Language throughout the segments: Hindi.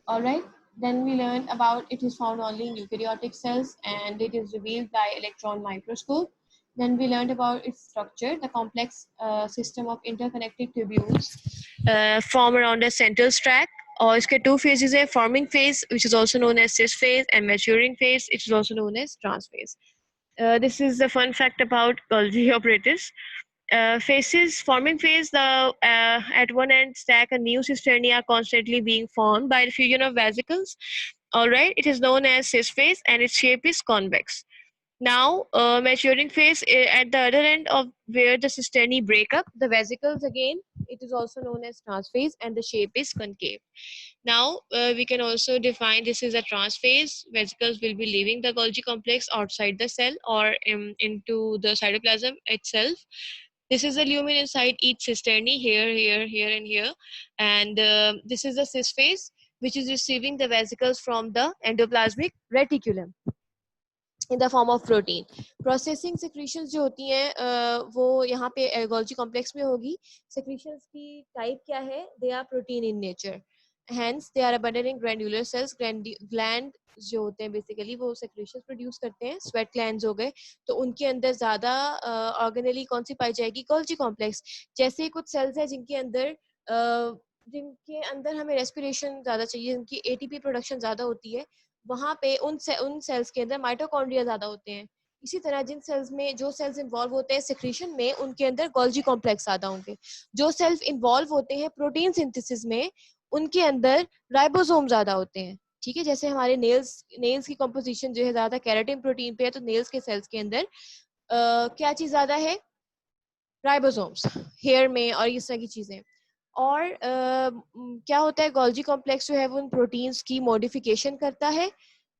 All right. Then we learned about it is found only in eukaryotic cells and it is revealed by electron microscope. Then we learned about its structure, the complex system of interconnected tubules form around a central tract. और इसके two phases है, forming phase which is also known as cis phase and maturing phase which is also known as trans phase. This is the fun fact about Golgi operators. Phases, forming phase, the at one end stack a new cisternia constantly being formed by the fusion of vesicles. All right, it is known as cis phase and its shape is convex. Now, maturing phase at the other end of where the cisternae break up, the vesicles again, it is also known as trans phase and the shape is concave. Now, we can also define this is a trans phase. Vesicles will be leaving the Golgi complex outside the cell or into the cytoplasm itself. This is the lumen inside each cisternae here, here, here, and here. And this is the cis phase, which is receiving the vesicles from the endoplasmic reticulum in the form of protein. Processing secretions जो होती हैं वो यहाँ पे Golgi complex में होगी. Secretions की type क्या है? They are protein in nature. Hence, they are abundant in granular cells. Gland जो होते हैं basically वो secretions produce करते हैं. Sweat glands हो गए, तो उनके अंदर ज़्यादा organelle कौन सी पाई जाएगी? Golgi complex. जैसे कुछ cells हैं जिनके अंदर हमें respiration ज़्यादा चाहिए, जिनकी ATP production ज़्यादा होती है, वहाँ पे उन सेल्स के अंदर माइटोकॉन्ड्रिया ज़्यादा होते हैं. इसी तरह जिन सेल्स में जो सेल्स इन्वॉल्व होते हैं सेक्रीशन में, उनके अंदर गोल्जी कॉम्प्लेक्स ज़्यादा होंगे. जो सेल्स इन्वॉल्व होते हैं प्रोटीन सिंथेसिस में, उनके अंदर राइबोसोम ज़्यादा होते हैं. ठीक है, जैसे हमारे नेल्स की कंपोजिशन जो है ज़्यादा केराटिन प्रोटीन पे है, तो नेल्स के सेल्स के अंदर क्या चीज़ ज़्यादा है? राइबोसोम्स. हेयर में और इस तरह की चीज़ें. और क्या होता है, गोल्जी कॉम्प्लेक्स जो है वो उन प्रोटीन्स की मॉडिफिकेशन करता है.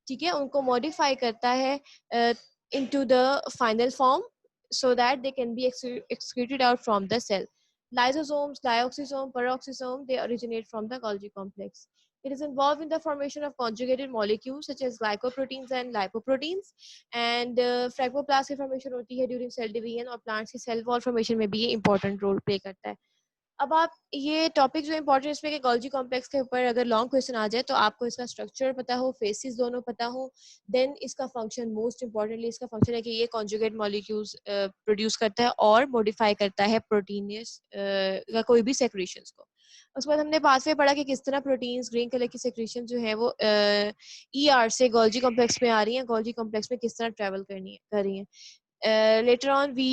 ठीक है, उनको मॉडिफाई करता है into the final form so that they can be excreted out from the cell. Lysosomes, dioxysome, peroxisome, they originate from the Golgi complex. It is involved in the formation of conjugated molecules such as glycoproteins and lipoproteins. And fragmoplast की formation होती है during cell division, और plants की cell wall formation में भी ये important role play करता है. अब आप ये टॉपिक जो इम्पोर्टेंट इसमें कि गोल्जी कॉम्प्लेक्स के ऊपर अगर लॉन्ग क्वेश्चन आ जाए तो आपको इसका स्ट्रक्चर पता हो, फेसेस दोनों पता हो, देन इसका फंक्शन, मोस्ट इम्पोर्टेंटली इसका फंक्शन है कि ये कॉन्जुगेट मॉलिक्यूल्स प्रोड्यूस करता है और मॉडिफाई करता है प्रोटीनियस का कोई भी सेक्रेशंस को. उसके बाद हमने पाथवे पढ़ा कि किस तरह प्रोटीन्स ग्रीन कलर की सेक्रेशन जो है वो ER से गोल्जी कॉम्प्लेक्स में आ रही हैं, गोल्जी कॉम्प्लेक्स में किस तरह ट्रेवल कर रही हैं. Later on we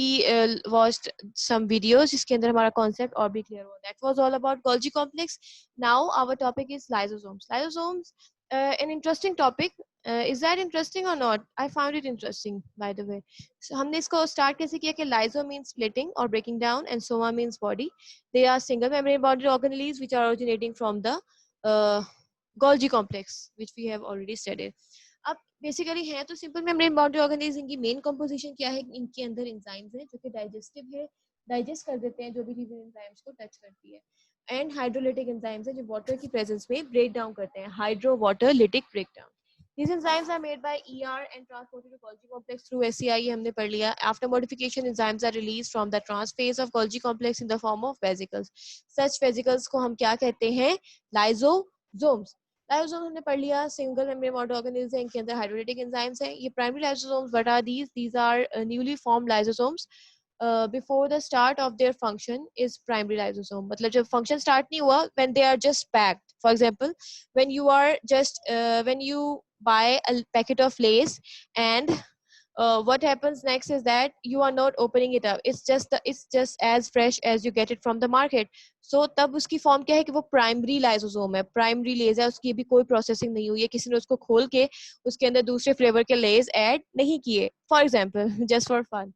watched some videos जिसके अंदर हमारा concept और भी clear हुआ. That was all about Golgi complex. Now our topic is lysosomes. Lysosomes, an interesting topic. Is that interesting or not? I found it interesting, by the way. So हमने इसको start कैसे किया कि lyso means splitting or breaking down and soma means body. They are single membrane boundary organelles which are originating from the Golgi complex, which we have already studied. अब बेसिकली है तो सिंपल मेम्ब्रेन बाउंड्री ऑर्गेनेल्स. इनकी मेन कंपोजिशन क्या है? इनके अंदर एंजाइम्स हैं जो कि डाइजेस्टिव है, डाइजेस्ट कर देते हैं जो भी लिविंग एंजाइम्स को टच करती है. एंड हाइड्रोलिटिक एंजाइम्स हैं जो वाटर की प्रेजेंस में ब्रेक डाउन करते हैं, hydro water lytic break down. These enzymes are made by ER and transported to Golgi complex through SCI. हमने पढ़ लिया. After modification, enzymes are released from the trans phase of Golgi complex in the form of vesicles. Such vesicles को हम क्या कहते हैं? Lysosomes. लाइसोसोम हमने पढ़ लिया, सिंगल मेम्ब्रेन बाउंड्री ऑर्गेनेल्स हैं, इनके अंदर हाइड्रोलिटिक एंजाइम्स हैं. ये primary lysosomes, what are these are newly formed lysosomes. Before the start of their function is primary lysosome. मतलब जब फंक्शन स्टार्ट नहीं हुआ, when they are just packed. For example, when you buy a packet of Lay's and what happens next is that you are not opening it up. It's just as fresh as you get it from the market. So तब उसकी फॉर्म क्या है कि वो प्राइमरी लाइसोसोम है, प्राइमरी लेज है, उसकी भी कोई प्रोसेसिंग नहीं हुई है, किसी ने उसको खोल के उसके अंदर दूसरे फ्लेवर के लेज ऐड नहीं किए. For example, just for fun.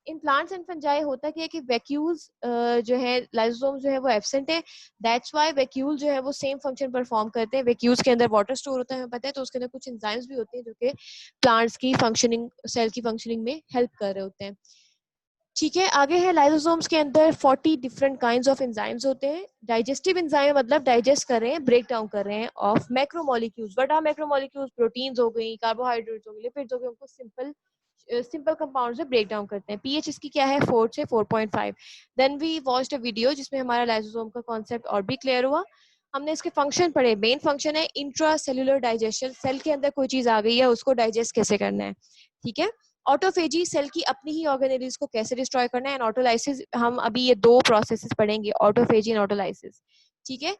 In plants and fungi होता क्या है कि वैक्यूल्स जो है, लाइसोसोम जो है वो एब्सेंट है. दैट्स व्हाई वैक्यूल जो है वो सेम फंक्शन परफॉर्म करते हैं. वैक्यूल्स के अंदर वाटर स्टोर होता है, हमें पता है, तो उसके अंदर कुछ एंजाइम्स भी होते हैं जो कि प्लांट्स की फंक्शनिंग, सेल की फंक्शनिंग में हेल्प कर रहे होते हैं. ठीक है, आगे है लाइसोसोम्स के अंदर 40 डिफरेंट काइंड्स ऑफ एंजाइम्स होते हैं. डाइजेस्टिव एंजाइम मतलब डाइजेस्ट कर रहे हैं, ब्रेक डाउन कर रहे हैं of macromolecules. What are macromolecules? Proteins हो गई, कार्बोहाइड्रेट्स हो गए, लिपिड्स हो गए, उनको सिंपल कंपाउंड्स में ब्रेक डाउन करते हैं. पीएच इसकी क्या है? 4 से 4.5. Then we watched a video जिसमें हमारा लाइसोसोम का कॉन्सेप्ट और भी क्लियर हुआ. हमने इसके फंक्शन पढ़े. मेन फंक्शन है इंट्रा सेलुलर डाइजेशन. सेल के अंदर कोई चीज आ गई है, उसको डाइजेस्ट कैसे करना है. ठीक है. ऑटोफेजी, सेल की अपनी ही ऑर्गेनेल्स को कैसे डिस्ट्रॉय करना है. एंड ऑटोलाइसिस, हम अभी ये दो प्रोसेसेस पढ़ेंगे, ऑटोफेजी एंड ऑटोलाइसिस. ठीक है.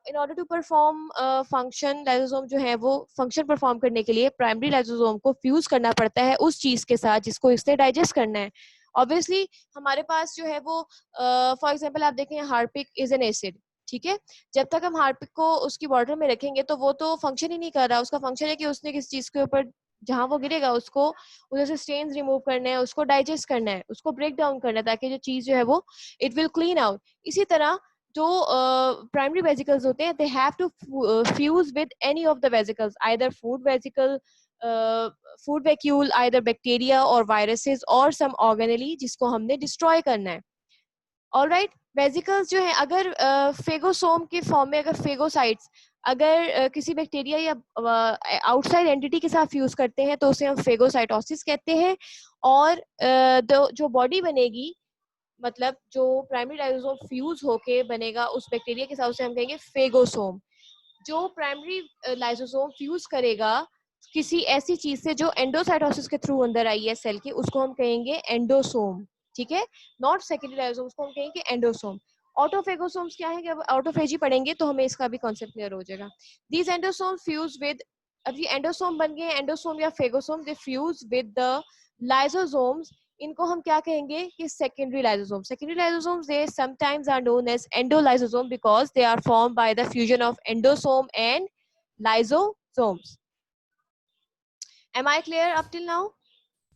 In order to perform function, lysosome जो है वो फंक्शन परफॉर्म करने के लिए प्राइमरी लाइसोसोम को फ्यूज करना पड़ता है उस चीज के साथ जिसको इसने डाइजेस्ट करना है. ऑब्वियसली हमारे पास जो है वो फॉर एग्जांपल आप देखें, हार्पिक इज एन एसिड. ठीक है. जब तक हम हार्पिक को उसकी बॉटल में रखेंगे तो वो तो फंक्शन ही नहीं कर रहा. उसका फंक्शन है कि उसने किस चीज के ऊपर जहां वो गिरेगा उसको उधर से स्टेन्स रिमूव करने हैं, उसको डाइजेस्ट करना है, उसको ब्रेक डाउन करना है ताकि जो चीज जो है वो इट विल क्लीन आउट. इसी तरह जो प्राइमरी वेसिकल्स होते हैं, they have to fuse with any of the vesicles, either food vesicle, food vacuole, either bacteria और वायरसेस और सम ऑर्गेनेली जिसको हमने डिस्ट्रॉय करना है. ऑलराइट. वेसिकल्स जो है, अगर फेगोसोम के फॉर्म में, अगर फेगोसाइट्स अगर किसी बैक्टीरिया या आउटसाइड एंटिटी के साथ फ्यूज करते हैं तो उसे हम फेगोसाइटोसिस कहते हैं. और जो बॉडी बनेगी, मतलब जो प्राइमरी लाइसोसोम फ्यूज होके बनेगा उस बैक्टीरिया के साथ, उसे हम कहेंगे फेगोसोम. जो प्राइमरी लाइसोसोम फ्यूज करेगा किसी ऐसी चीज से जो एंडोसाइटोसिस के थ्रू अंदर आई है सेल के, उसको हम कहेंगे एंडोसोम. ठीक है. नॉट सेकेंडरी लाइसोसोम, उसको हम कहेंगे एंडोसोम. ऑटोफेगोसोम्स क्या है कि अब ऑटोफेजी पढ़ेंगे तो हमें इसका भी कॉन्सेप्ट क्लियर हो जाएगा. दीज एंडोसोम फ्यूज विद, अब ये एंडोसोम बन गए, एंडोसोम या phagosome, they fuse with the lysosomes. इनको हम क्या कहेंगे कि secondary lysosome. Secondary lysosomes they sometimes are known as endolysosome because they are formed by the fusion of endosome and lysosomes. Am I clear up till now?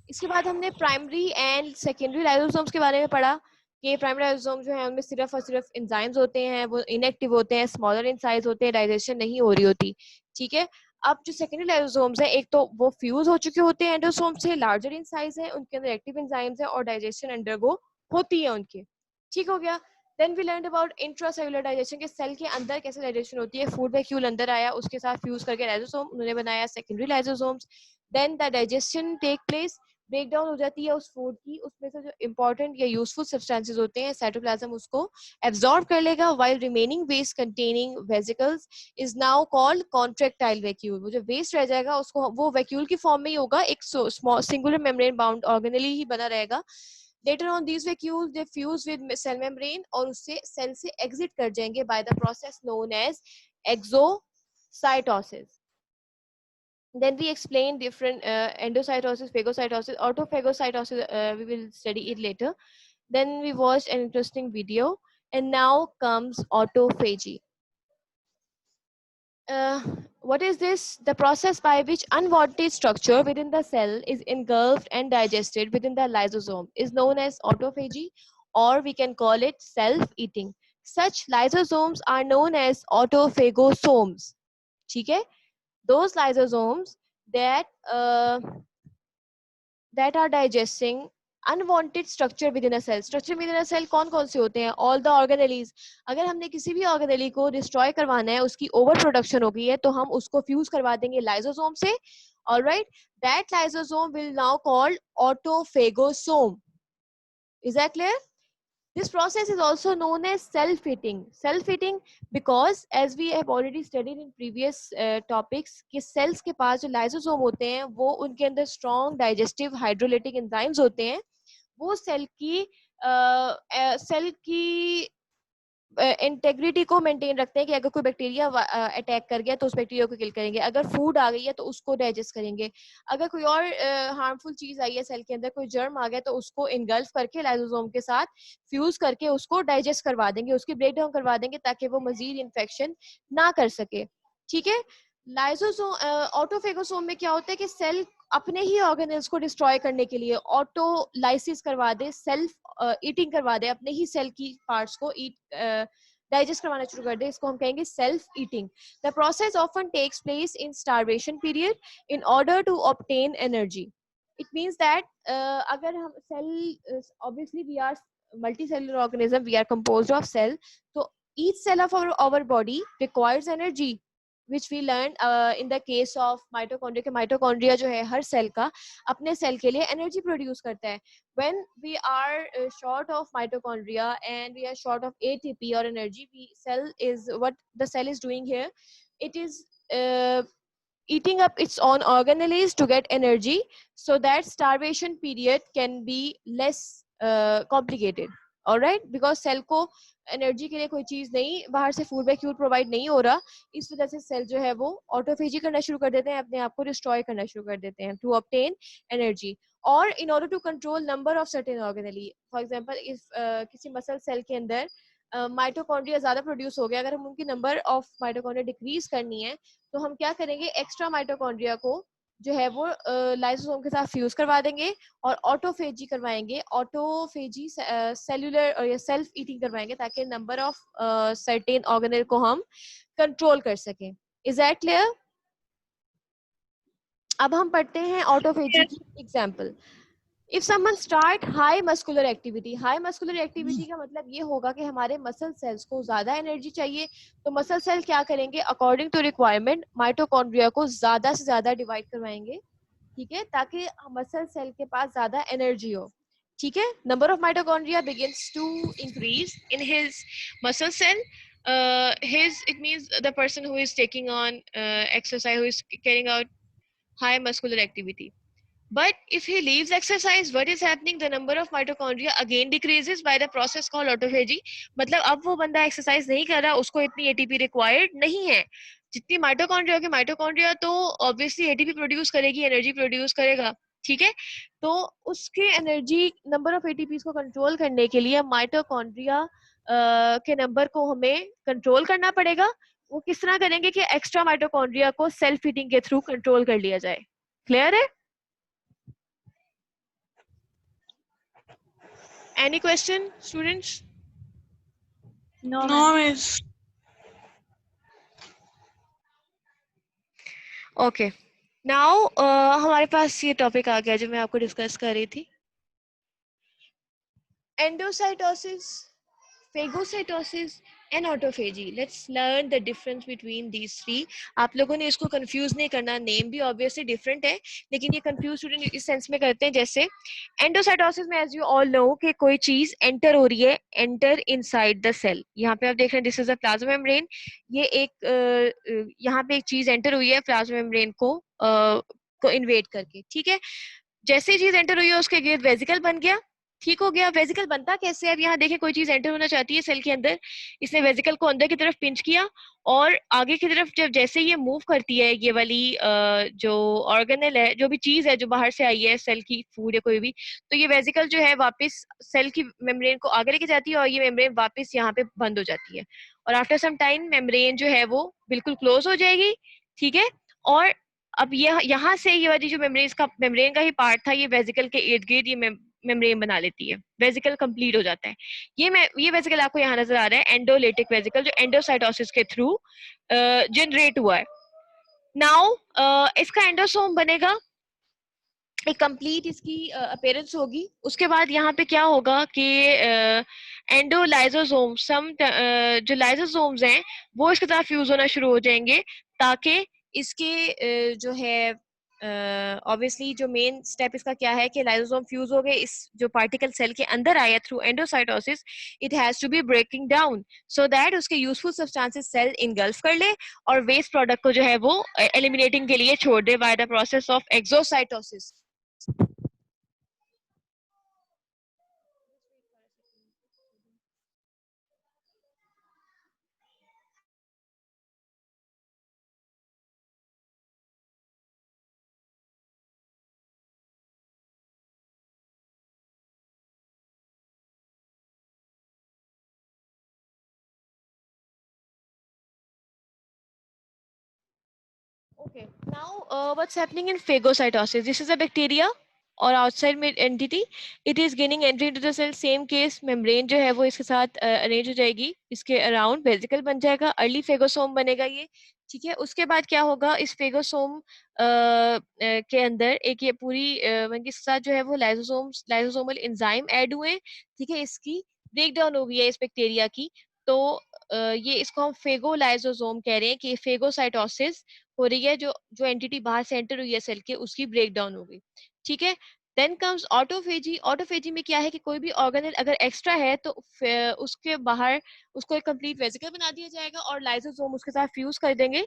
इसके बाद हमने प्राइमरी एंड सेकेंडरी लाइसोसोम्स के बारे में पढ़ा कि प्राइमरी लाइसोसोम जो है उनमें सिर्फ और सिर्फ एंजाइम्स होते हैं, वो इनएक्टिव होते हैं, स्मॉलर इन साइज होते हैं, डाइजेशन नहीं हो रही होती. ठीक है. अब जो सेकेंडरी लाइसोसोम्स है, एक तो वो फ्यूज हो चुके होते हैं एंडोसोम से, लार्जर इन साइज है, उनके अंदर एक्टिव एंजाइम्स है और डाइजेशन अंडरगो होती है उनकी. ठीक हो गया. Then we learn about intracellular digestion के सेल के अंदर कैसे डाइजेशन होती है. फूड वैक्यूल अंदर आया, उसके साथ फ्यूज करके लाइसोसोम उन्होंने बनाया secondary lysosomes. Then the digestion take place, break down हो जाती है उस फूड की, उसमें से जो इंपॉर्टेंट या यूजफुल सब्सटेंसेस होते हैं साइटोप्लाज्म उसको एब्जॉर्ब कर लेगा. While remaining waste containing vesicles is now called contractile vacuole. वो जो वेस्ट रह जाएगा उसको, वो वैक्यूल की फॉर्म में ही होगा, एक small singular membrane bound organelle ही बना रहेगा. Later on these vacuoles they fuse with cell membrane और उससे सेल से एग्जिट कर जाएंगे by the process known as exocytosis. Then we explain different endocytosis, phagocytosis, autophagocytosis. We will study it later. Then we watched an interesting video, and now comes autophagy. What is this? The process by which unwanted structure within the cell is engulfed and digested within the lysosome is known as autophagy, or we can call it self-eating. Such lysosomes are known as autophagosomes. Okay? Those lysosomes that that are digesting unwanted structure within a cell. Structure within a cell कौन कौन से होते हैं? All the organelles. अगर हमने किसी भी organelle को destroy करवाना है, उसकी over production हो गई है, तो हम उसको fuse करवा देंगे lysosome से. All right, that lysosome will now called autophagosome. Is that clear? This process is also known as self-eating. Self-eating because as we have already studied in previous topics कि cells के पास जो lysosome होते हैं वो उनके अंदर strong digestive hydrolytic enzymes होते हैं. वो सेल की इंटेग्रिटी को मेंटेन रखते हैं कि अगर कोई बैक्टीरिया अटैक कर गया तो उस बैक्टीरिया को किल करेंगे, अगर फूड आ गई है तो उसको डाइजेस्ट करेंगे, अगर कोई और हार्मफुल चीज आई है सेल के अंदर, कोई जर्म आ गया तो उसको इनगल्फ करके लाइसोसोम के साथ फ्यूज करके उसको डाइजेस्ट करवा देंगे, उसकी ब्रेक डाउन करवा देंगे ताकि वो मजीद इन्फेक्शन ना कर सके. ठीक है. लाइसोसोम ऑटोफेगोसोम में क्या होता है कि सेल अपने ही ऑर्गेनेल्स को डिस्ट्रॉय करने के लिए ऑटोलाइसिस करवा दे, सेल्फ ईटिंग करवा दे, अपने ही सेल की पार्ट्स को डाइजेस्ट करवाना शुरू कर दे, इसको हम कहेंगे self eating. The process often takes place in starvation period in order to obtain energy. It means that अगर हम cell, obviously we are multicellular organism, we are composed of cell, so each cell of our body requires energy. which we learned in the case of mitochondria के mitochondria जो है हर सेल का अपने सेल के लिए एनर्जी प्रोड्यूस करता है. When we are short of mitochondria and we are short of ATP or energy, what the cell is doing here, it is eating up its own organelles to get energy, so that starvation period can be less complicated. Alright, because cell को एनर्जी के लिए कोई चीज नहीं, बाहर से फूड फ्यूल प्रोवाइड नहीं हो रहा, इस वजह से सेल जो है वो ऑटोफेजी करना शुरू कर देते हैं, अपने आप को डिस्ट्रॉय करना शुरू कर देते हैं टू ऑब्टेन एनर्जी. और in order to control number of certain organelle, for example if किसी मसल सेल के अंदर माइटोकॉन्ड्रिया ज्यादा प्रोड्यूस हो गया, अगर हम उनकी नंबर ऑफ माइटोकॉन्ड्रिया डिक्रीज करनी है तो हम क्या करेंगे, एक्स्ट्रा माइटोकॉन्ड्रिया को जो है वो लाइसोसोम के साथ फ्यूज करवा देंगे और ऑटोफेजी करवाएंगे, ऑटोफेजी सेलुलर और या सेल्फ ईटिंग करवाएंगे, ताकि नंबर ऑफ सर्टेन ऑर्गेनेल को हम कंट्रोल कर सकें. Is that clear? अब हम पढ़ते हैं ऑटोफेजी की example. If someone start high muscular activity, high muscular activity का मतलब ये होगा कि हमारे मसल सेल्स को ज्यादा एनर्जी चाहिए, तो मसल सेल क्या करेंगे, अकॉर्डिंग टू रिक्वायरमेंट माइटोकॉन्ड्रिया को ज्यादा से ज्यादा डिवाइड करवाएंगे, ठीक है, ताकि मसल सेल के पास ज्यादा एनर्जी हो. ठीक है, number of mitochondria begins to increase in his muscle cell. His, it means the person who is taking on exercise, who is carrying out high muscular activity. But if he leaves exercise, what is happening? The number of mitochondria again decreases by the process called autophagy. मतलब अब वो बंदा एक्सरसाइज नहीं कर रहा, उसको इतनी एटीपी रिक्वायर्ड नहीं है. जितनी माइटोकॉन्ड्रिया होगी, माइटोकॉन्ड्रिया तो ऑब्वियसली एटीपी प्रोड्यूस करेगी, एनर्जी प्रोड्यूस करेगा, ठीक है. तो उसके एनर्जी नंबर ऑफ एटीपी को कंट्रोल करने के लिए माइटोकॉन्ड्रिया के नंबर को हमें कंट्रोल करना पड़ेगा. वो किस तरह करेंगे कि एक्स्ट्रा माइटोकॉन्ड्रिया को सेल्फ हीटिंग के थ्रू कंट्रोल कर लिया जाए. क्लियर है? Any question, students? No, miss. Okay. Now हमारे पास ये टॉपिक आ गया जो मैं आपको डिस्कस कर रही थी. Endocytosis, phagocytosis and autophagy. Let's learn the difference between these three. आप लोगों ने इसको कंफ्यूज नहीं करना, नेम भी ऑब्वियसली डिफरेंट है, लेकिन ये कंफ्यूज स्टूडेंट इस सेंस में करते हैं, जैसे एंडोसाइटोसिस में एज यू ऑल नो कि कोई चीज एंटर हो रही है, एंटर इनसाइड द सेल. यहाँ पे आप देख रहे हैं this is a plasma membrane. ये एक यहाँ पे एक चीज एंटर हुई है प्लाज्मा मेम्ब्रेन को इन्वेड करके, ठीक है. जैसे चीज एंटर हुई है उसके गिर्द वेसिकल बन गया, ठीक हो गया. वेसिकल बनता कैसे है? अब यहाँ देखें, कोई चीज एंटर होना चाहती है सेल के अंदर, इसने वेसिकल को अंदर की तरफ पिंच किया और आगे की तरफ जब जैसे ये मूव करती है, ये वाली जो ऑर्गेनल है, जो भी चीज है जो बाहर से आई है, सेल की फूड या कोई भी, तो ये वेसिकल जो है वापस सेल की मेम्ब्रेन को आगे लेके जाती है और ये मेम्ब्रेन वापस यहाँ पे बंद हो जाती है. और आफ्टर सम टाइम मेम्ब्रेन जो है वो बिल्कुल क्लोज हो जाएगी, ठीक है. और अब ये यहाँ से ये वाली जो मेम्ब्रेन का ही पार्ट था, ये वेसिकल के इर्द गिर्द ये मेम्ब्रेन बना लेती है, वेसिकल कंप्लीट हो जाता है. ये वेसिकल आपको यहाँ नजर आ रहा है, एंडोलेटिक वेसिकल, जो एंडोसाइटोसिस के थ्रू जनरेट हुआ है. नाउ इसका एंडोसोम बनेगा, एक कंप्लीट इसकी अपीयरेंस होगी. उसके बाद यहाँ पे क्या होगा कि एंडोलाइजोसोम, जो लाइजोसोम्स हैं वो इसके साथ फ्यूज होना शुरू हो जाएंगे, ताकि इसके जो है ऑब्वियसली जो मेन स्टेप इसका क्या है कि लाइसोसोम फ्यूज हो गए, इस जो पार्टिकल सेल के अंदर आया through endocytosis, it has to be breaking down so that उसके यूजफुल सब्सटेंसेस सेल इनगल्फ कर ले और वेस्ट प्रोडक्ट को जो है वो एलिमिनेटिंग के लिए छोड़ दे by the process of exocytosis. Okay, now what's happening in phagocytosis? This is a bacteria और outside में entity. It is gaining entry into the cell. Same case, membrane जो है वो इसके साथ arrange हो जाएगी, इसके around vesicle बन जाएगा, early phagosome बनेगा ये, ठीक है. उसके बाद क्या होगा, इस phagosome के अंदर एक ये पूरी इसके साथ जो है वो लाइसोसोमल एंजाइम ऐड हुए, ठीक है. इसकी ब्रेक डाउन हो गई है इस बैक्टीरिया की, तो ये इसको हम फेगोलाइसोसोम कह रहे हैं कि फेगोसाइटोसिस हो रही है, जो जो एंटिटी बाहर से एंटर हुई है सेल के, उसकी ब्रेक डाउन हो गई। ठीक है। Then comes autophagy. ऑटोफेजी में क्या है कि कोई भी ऑर्गेनेल अगर एक्स्ट्रा है तो उसके बाहर उसको एक कंप्लीट वेसिकल बना दिया जाएगा और लाइसोसोम उसके साथ फ्यूज कर देंगे।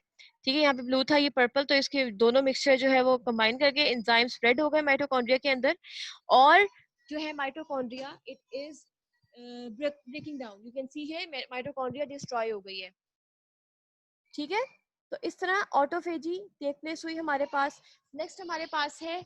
ठीक है, यहाँ पे ब्लू था, ये पर्पल, तो इसके दोनों मिक्सचर जो है वो कंबाइन करके एंजाइम स्प्रेड हो गए माइटोकॉन्ड्रिया के अंदर, और जो है mitochondria it is breaking down. You can see है माइटोकॉन्ड्रिया डिस्ट्रॉय हो गई है। ठीक है, तो इस तरह ऑटोफेजी टेक प्लेस हुई हमारे पास। नेक्स्ट हमारे पास है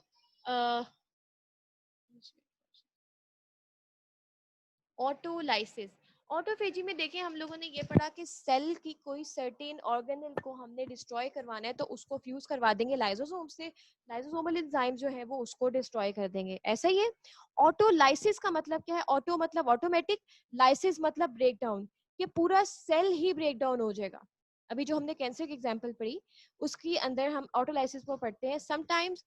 ऑटोलाइसिस। ऑटोफेजी में देखें हम लोगों ने ये पढ़ा कि सेल की कोई सर्टेन ऑर्गेनेल को हमने डिस्ट्रॉय करवाना है तो उसको फ्यूज करवा देंगे लाइसोसोम से, लाइसोसोमल एंजाइम जो है वो उसको डिस्ट्रॉय कर देंगे। ऐसा ही है ऑटोलाइसिस का मतलब क्या है? ऑटो मतलब ऑटोमेटिक, लाइसिस मतलब ब्रेक डाउन, ये पूरा सेल ही ब्रेक डाउन हो जाएगा। अभी जो हमने कैंसर की एग्जांपल पढ़ी उसके अंदर हम ऑटोलाइसिस को पढ़ते हैं। Sometimes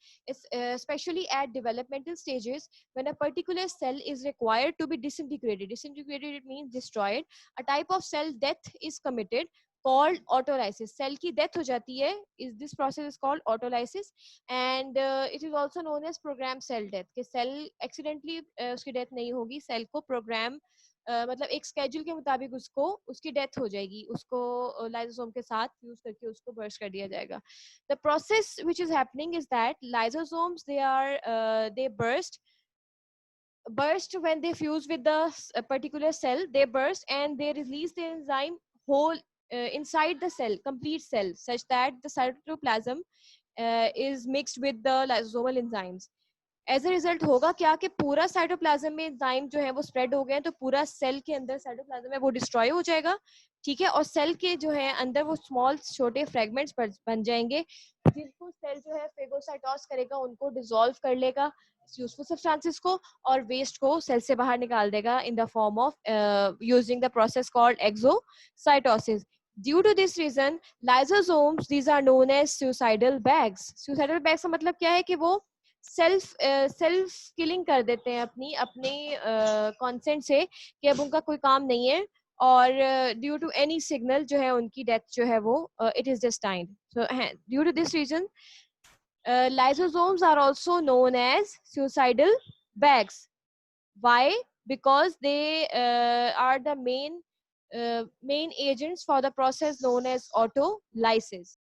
especially at developmental stages when a particular cell is required to be disintegrated. Disintegrated it means destroyed. A type of cell death is committed called autolysis. Cell की death हो जाती है, is this process is called autolysis, and it is also known as programmed cell death. कि cell accidentally उसकी death नहीं होगी, cell को program मतलब एक स्केड्यूल के मुताबिक उसको उसकी डेथ हो जाएगी, उसको लाइसोसोम के साथ फ्यूज करके उसको बर्स्ट कर दिया जाएगा। The process which is happening is that lysosomes they burst when they fuse with the particular cell. They burst and they release the enzyme whole inside the cell, complete cell, such that the cytoplasm is mixed with the lysosomal enzymes. As a result होगा क्या कि पूरा साइटोप्लाज्म में एंजाइम जो है वो स्प्रेड हो गए हैं, तो पूरा सेल के अंदर साइटोप्लाज्म है वो डिस्ट्रॉय हो जाएगा। ठीक है, और सेल के जो है अंदर वो स्मॉल छोटे फ्रेगमेंट्स बन जाएंगे जिनको सेल जो है फेगोसाइटोस करेगा, उनको डिसॉल्व कर लेगा यूजफुल सब्सटेंसेस को, और वेस्ट को सेल से बाहर निकाल देगा in the form of using the process called exocytosis. Due to this reason, lysosomes, these are known as suicidal bags. Suicidal bags का मतलब क्या है कि वो सेल्फ किलिंग कर देते हैं अपनी अपने कॉन्सेंट से कि अब उनका कोई काम नहीं है, और ड्यू टू एनी सिग्नल जो है उनकी डेथ जो है वो it is destined. So due to this reason lysosomes are also known as suicidal bags. Why? Because they are the main agents for the process known as autolysis.